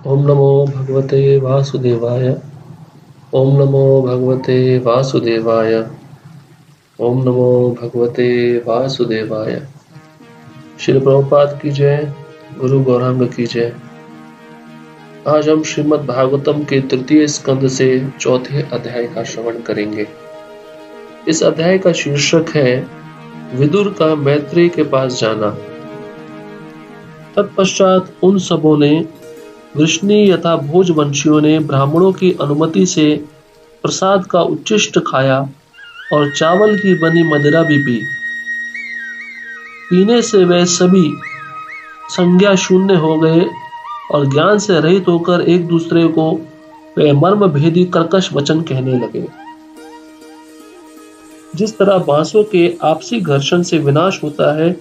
ओम नमो भगवते वासुदेवाय। ओम नमो भगवते वासुदेवाय। ओम नमो भगवते वासुदेवाय। श्री प्रभुपाद की जय। गुरु गौरांग की जय। आज हम श्रीमद् भागवतम के तृतीय स्कंद से चौथे अध्याय का श्रवण करेंगे। इस अध्याय का शीर्षक है विदुर का मैत्रेय के पास जाना। तत्पश्चात उन सबों ने, वृष्णि यथा भोजवंशियों ने, ब्राह्मणों की अनुमति से प्रसाद का उच्छिष्ट खाया और चावल की बनी मदिरा भी पी। पीने से वे सभी संज्ञा शून्य हो गए और ज्ञान से रहित होकर एक दूसरे को वे मर्म भेदी कर्कश वचन कहने लगे। जिस तरह बांसों के आपसी घर्षण से विनाश होता है,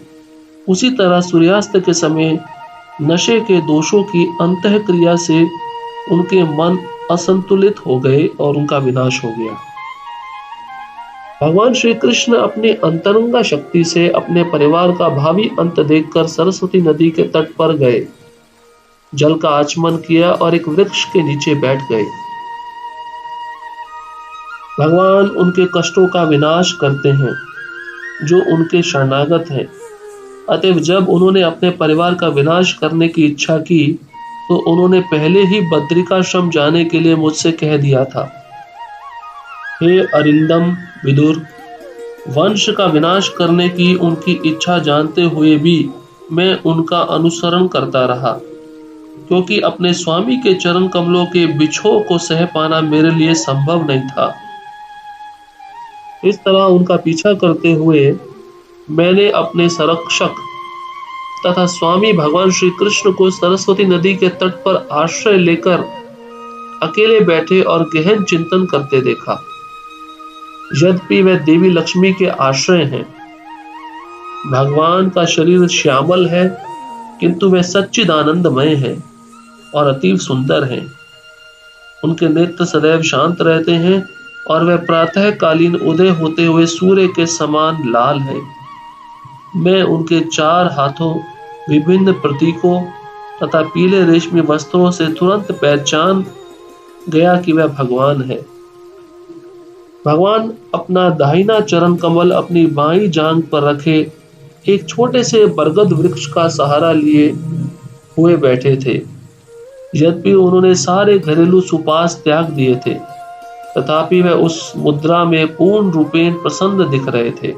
उसी तरह सूर्यास्त के समय नशे के दोषों की अंतःक्रिया से उनके मन असंतुलित हो गए और उनका विनाश हो गया। भगवान श्री कृष्ण अपनी अंतरंगा शक्ति से अपने परिवार का भावी अंत देखकर सरस्वती नदी के तट पर गए, जल का आचमन किया और एक वृक्ष के नीचे बैठ गए। भगवान उनके कष्टों का विनाश करते हैं जो उनके शरणागत हैं। अतएव जब उन्होंने अपने परिवार का विनाश करने की इच्छा की तो उन्होंने पहले ही बद्रिकाश्रम जाने के लिए मुझसे कह दिया था। हे अरिंदम विदुर, वंश का विनाश करने की उनकी इच्छा जानते हुए भी मैं उनका अनुसरण करता रहा, क्योंकि अपने स्वामी के चरण कमलों के बिछोह को सह पाना मेरे लिए संभव नहीं था। इस तरह उनका पीछा करते हुए मैंने अपने संरक्षक तथा स्वामी भगवान श्री कृष्ण को सरस्वती नदी के तट पर आश्रय लेकर अकेले बैठे और गहन चिंतन करते देखा। यद्यपि वह देवी लक्ष्मी के आश्रय हैं, भगवान का शरीर श्यामल है, किंतु वह सच्चिदानंदमय है और अतीव सुंदर हैं। उनके नेत्र सदैव शांत रहते हैं और वह प्रातःकालीन उदय होते हुए सूर्य के समान लाल है। मैं उनके चार हाथों, विभिन्न प्रतीकों तथा पीले रेशमी वस्त्रों से तुरंत पहचान गया कि वह भगवान है। भगवान अपना दाहिना चरण कमल अपनी बाईं जांघ पर रखे एक छोटे से बरगद वृक्ष का सहारा लिए हुए बैठे थे। यद्यपि उन्होंने सारे घरेलू सुपास त्याग दिए थे, तथापि वह उस मुद्रा में पूर्ण रूपेण प्रसन्न दिख रहे थे।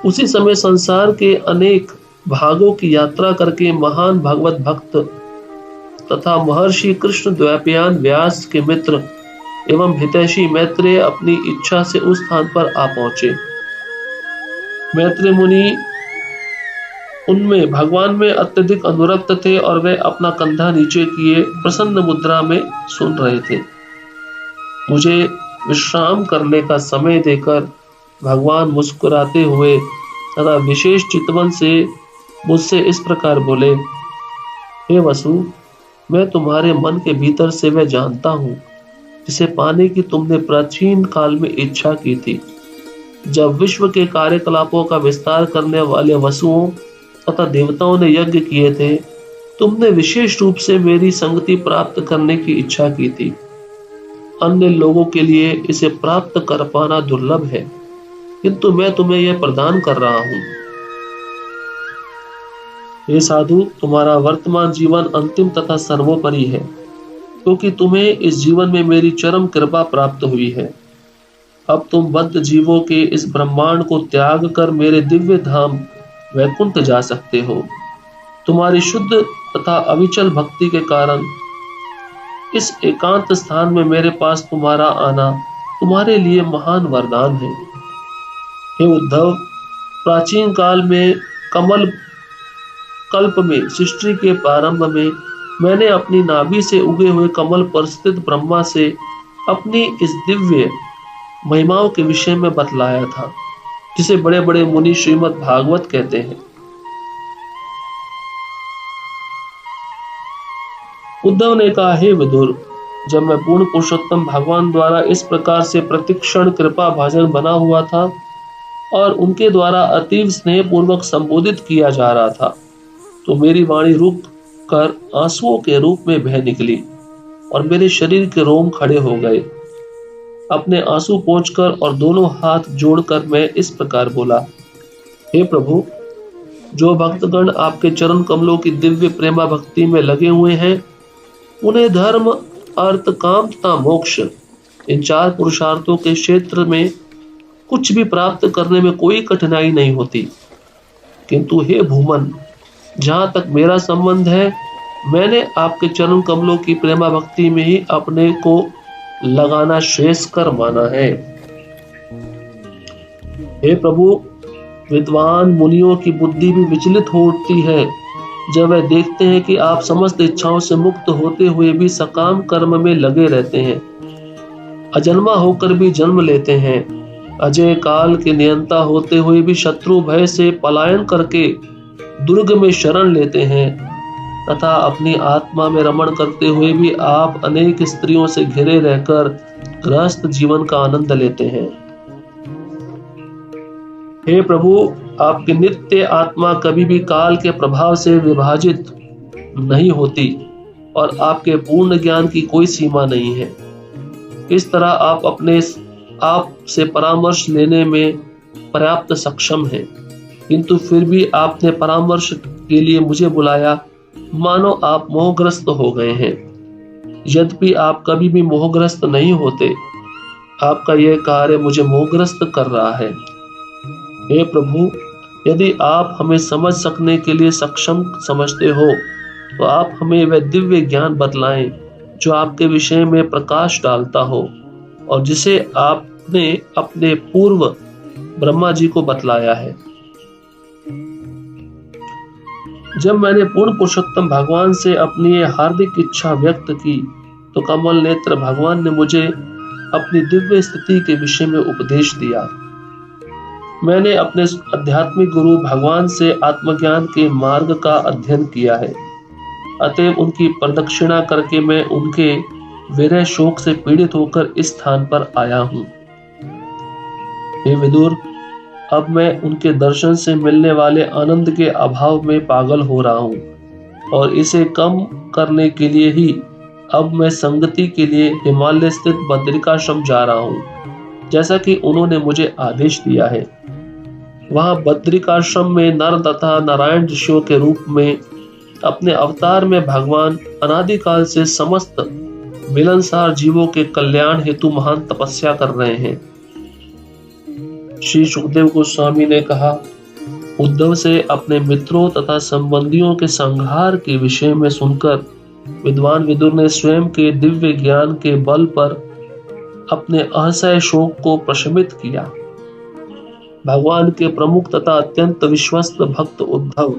उसी समय संसार के अनेक भागों की यात्रा करके महान भगवत भक्त तथा महर्षि कृष्ण द्वैपायन व्यास के मित्र एवं हितैषी मैत्रेय अपनी इच्छा से उस स्थान पर आ पहुंचे। मैत्रेय मुनि उनमें भगवान में अत्यधिक अनुरक्त थे और वे अपना कंधा नीचे किए प्रसन्न मुद्रा में सुन रहे थे। मुझे विश्राम करने का समय देकर भगवान मुस्कुराते हुए तथा विशेष चितवन से मुझसे इस प्रकार बोले। हे वसु, मैं तुम्हारे मन के भीतर से वह जानता हूं जिसे पाने की तुमने प्राचीन काल में इच्छा की थी। जब विश्व के कार्यकलापों का विस्तार करने वाले वसुओं तथा देवताओं ने यज्ञ किए थे, तुमने विशेष रूप से मेरी संगति प्राप्त करने की इच्छा की थी। अन्य लोगों के लिए इसे प्राप्त कर पाना दुर्लभ है, किंतु मैं तुम्हें यह प्रदान कर रहा हूं। हे साधु, तुम्हारा वर्तमान जीवन अंतिम तथा सर्वोपरि है, क्योंकि तुम्हें इस जीवन में मेरी चरम कृपा प्राप्त हुई है। अब तुम बद्ध जीवों के इस ब्रह्मांड को त्याग कर मेरे दिव्य धाम वैकुंठ जा सकते हो। तुम्हारी शुद्ध तथा अविचल भक्ति के कारण इस एकांत स्थान में मेरे पास तुम्हारा आना तुम्हारे लिए महान वरदान है। हे उद्धव, प्राचीन काल में कमल कल्प में सृष्टि के प्रारंभ में मैंने अपनी नाभि से उगे हुए कमल पर स्थित ब्रह्मा से अपनी इस दिव्य महिमाओं के विषय में बतलाया था, जिसे बड़े बड़े मुनि श्रीमद् भागवत कहते हैं। उद्धव ने कहा, हे विदुर, जब मैं पूर्ण पुरुषोत्तम भगवान द्वारा इस प्रकार से प्रतिक्षण कृपा भाजन बना हुआ था और उनके द्वारा अतीव स्नेह पूर्वक संबोधित किया जा रहा था, तो मेरी वाणी रुक कर आंसुओं के रूप में बह निकली और मेरे शरीर के रोम खड़े हो गए। अपने आंसू पोंछकर और दोनों हाथ जोड़कर मैं इस प्रकार बोला, हे प्रभु, जो भक्तगण आपके चरण कमलों की दिव्य प्रेमा भक्ति में लगे हुए हैं, उन्हें धर्म, अर्थ, काम तथा मोक्ष, इन 4 पुरुषार्थों के क्षेत्र में कुछ भी प्राप्त करने में कोई कठिनाई नहीं होती। किंतु हे भूमन, जहां तक मेरा संबंध है, मैंने आपके चरण कमलों की प्रेमा भक्ति में ही अपने को लगाना श्रेयस्कर माना है। हे प्रभु, विद्वान मुनियों की बुद्धि भी विचलित हो उठती है जब वे देखते हैं कि आप समस्त इच्छाओं से मुक्त होते हुए भी सकाम कर्म में लगे रहते हैं, अजन्मा होकर भी जन्म लेते हैं, अजय काल के नियंता होते हुए भी शत्रु भय से पलायन करके दुर्ग में शरण लेते हैं, तथा अपनी आत्मा में रमण करते हुए भी आप अनेक स्त्रियों से घिरे रहकर गृहस्थ जीवन का आनंद लेते हैं। हे प्रभु, आपकी नित्य आत्मा कभी भी काल के प्रभाव से विभाजित नहीं होती और आपके पूर्ण ज्ञान की कोई सीमा नहीं है। इस तरह आप अपने आप से परामर्श लेने में पर्याप्त सक्षम हैं, किंतु फिर भी आपने परामर्श के लिए मुझे बुलाया मानो आप मोहग्रस्त हो गए हैं। यद्यपि आप कभी भी मोहग्रस्त नहीं होते, आपका यह कार्य मुझे मोहग्रस्त कर रहा है। हे प्रभु, यदि आप हमें समझ सकने के लिए सक्षम समझते हो तो आप हमें वह दिव्य ज्ञान बतलाएं जो आपके विषय में प्रकाश डालता हो और जिसे आपने अपने पूर्व ब्रह्मा जी को बतलाया है। जब मैंने पूर्ण पुरुषोत्तम भगवान से अपनी ये हार्दिक इच्छा व्यक्त की तो कमल नेत्र भगवान ने मुझे अपनी दिव्य स्थिति के विषय में उपदेश दिया। मैंने अपने आध्यात्मिक गुरु भगवान से आत्मज्ञान के मार्ग का अध्ययन किया है, अतएव उनकी प्रदक्षिणा करके मैं उनके विरह शोक से पीड़ित होकर इस स्थान पर आया हूं। हे विदुर, अब मैं उनके दर्शन से मिलने वाले आनंद के अभाव में पागल हो रहा हूं और इसे कम करने के लिए ही अब मैं संगति के लिए हिमालय स्थित बद्रिकाश्रम जा रहा हूं, जैसा कि उन्होंने मुझे आदेश दिया है। वहां बद्रिकाश्रम में नर तथा नारायण ऋषियों के रूप में अपने अवतार में भगवान अनादिकाल से समस्त मिलनसार जीवों के कल्याण हेतु महान तपस्या कर रहे हैं। श्री सुखदेव गोस्वामी ने कहा, उद्धव से अपने मित्रों तथा संबंधियों के संहार के विषय में सुनकर विद्वान विदुर ने स्वयं के दिव्य ज्ञान के बल पर अपने असह्य शोक को प्रशमित किया। भगवान के प्रमुख तथा अत्यंत विश्वस्त भक्त उद्धव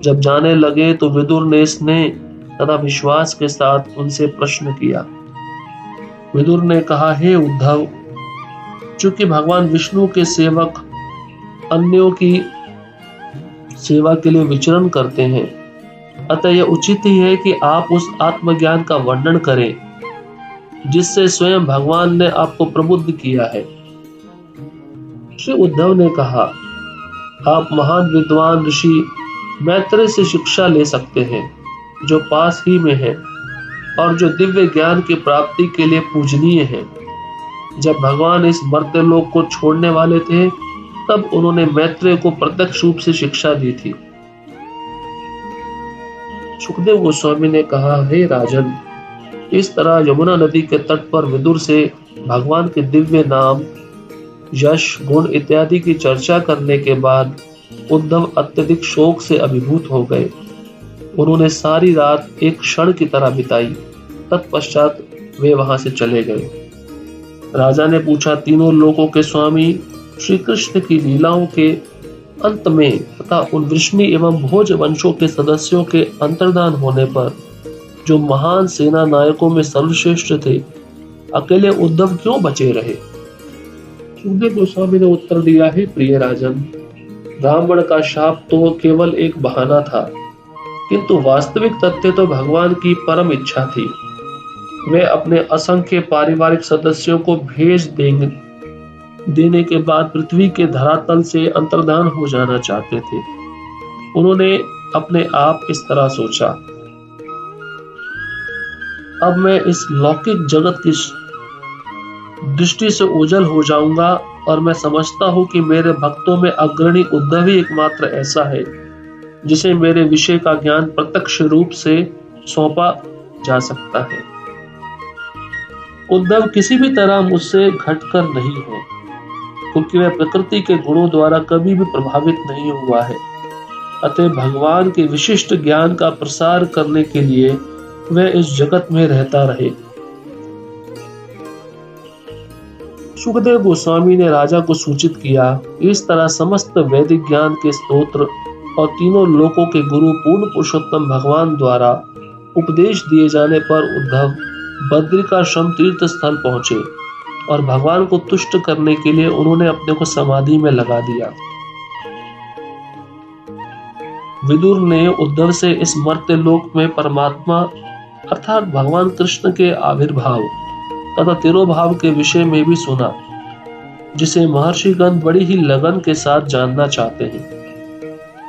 जब जाने लगे तो विदुर ने स्नेह तथा विश्वास के साथ उनसे प्रश्न किया। विदुर ने कहा, हे उद्धव, चूंकि भगवान विष्णु के सेवक अन्यों की सेवा के लिए विचरण करते हैं, अतः यह उचित ही है कि आप उस आत्मज्ञान का वर्णन करें जिससे स्वयं भगवान ने आपको प्रबुद्ध किया है। श्री उद्धव ने कहा, आप महान विद्वान ऋषि मैत्रेय से शिक्षा ले सकते हैं, जो पास ही में है और जो दिव्य ज्ञान की प्राप्ति के लिए पूजनीय है। जब भगवान इस मर्त्य लोक को छोड़ने वाले थे, तब उन्होंने मैत्रेय को प्रत्यक्ष रूप से शिक्षा दी थी। सुखदेव गोस्वामी ने कहा, हे राजन, इस तरह यमुना नदी के तट पर विदुर से भगवान के दिव्य नाम, यश, गुण इत्यादि की चर्चा करने के बाद उद्धव अत्यधिक शोक से अभिभूत हो गए। उन्होंने सारी रात एक क्षण की तरह बिताई। तत्पश्चात वे वहां से चले गए। राजा ने पूछा, तीनों लोकों के स्वामी श्री कृष्ण की लीलाओं के अंत में तथा उन वृष्णि एवं भोज वंशों के सदस्यों के अंतर्धान होने पर, जो महान सेना नायकों में सर्वश्रेष्ठ थे, अकेले उद्धव क्यों बचे रहे? सुखदेव गोस्वामी ने उत्तर दिया, है प्रिय राजन, ब्राह्मण का शाप तो केवल एक बहाना था, किंतु वास्तविक तथ्य तो भगवान की परम इच्छा थी। वे अपने असंख्य पारिवारिक सदस्यों को भेज देने के बाद पृथ्वी के धरातल से अंतर्धान हो जाना चाहते थे। उन्होंने अपने आप इस तरह सोचा, अब मैं इस लौकिक जगत की दृष्टि से ओझल हो जाऊंगा और मैं समझता हूँ कि मेरे भक्तों में अग्रणी उद्धव ही एकमात्र ऐसा है जिसे मेरे विषय का ज्ञान प्रत्यक्ष रूप से सौंपा जा सकता है। उद्धव किसी भी तरह मुझसे घटकर नहीं है, क्योंकि वह प्रकृति के गुणों द्वारा कभी भी प्रभावित नहीं हुआ है। अतः भगवान के विशिष्ट ज्ञान का प्रसार करने के लिए वह इस जगत में रहता रहे। सुखदेव गोस्वामी ने राजा को सूचित किया। इस तरह समस्त वैदिक ज्ञान के स्तोत्र और तीनों लोकों के गुरु पूर्ण पुरुषोत्तम भगवान द्वारा उपदेश दिए जाने पर उद्धव बद्रिकाश्रम तीर्थ स्थल पहुंचे और भगवान को तुष्ट करने के लिए उन्होंने अपने को समाधि में लगा दिया। विदुर ने उद्धव से इस मर्त्य लोक में परमात्मा अर्थात भगवान कृष्ण के आविर्भाव तथा तिरोभाव के विषय में भी सुना, जिसे महर्षिगण बड़ी ही लगन के साथ जानना चाहते हैं।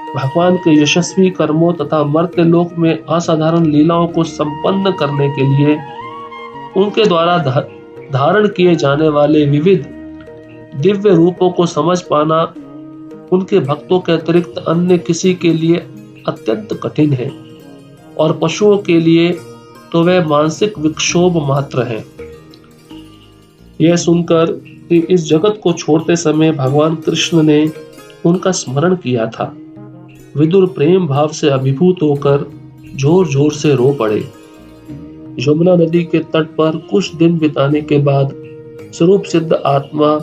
भगवान के यशस्वी कर्मों तथा मर्त्य लोक में असाधारण लीलाओं को संपन्न करने के लिए उनके द्वारा धारण किए जाने वाले विविध दिव्य रूपों को समझ पाना उनके भक्तों के अतिरिक्त अन्य किसी के लिए अत्यंत कठिन है, और पशुओं के लिए तो वह मानसिक विक्षोभ मात्र है। यह सुनकर कि इस जगत को छोड़ते समय भगवान कृष्ण ने उनका स्मरण किया था, विदुर प्रेम भाव से अभिभूत होकर जोर जोर से रो पड़े। यमुना नदी के तट पर कुछ दिन बिताने के बाद स्वरूप सिद्ध आत्मा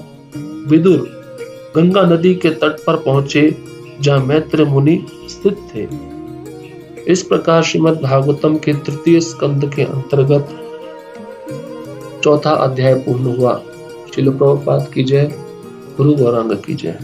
विदुर गंगा नदी के तट पर पहुंचे, जहां मैत्र मुनि स्थित थे। इस प्रकार श्रीमद् भागवतम के तृतीय स्कंद के अंतर्गत चौथा अध्याय पूर्ण हुआ। श्रील प्रभुपाद की जय। गुरु गौरांग की जय।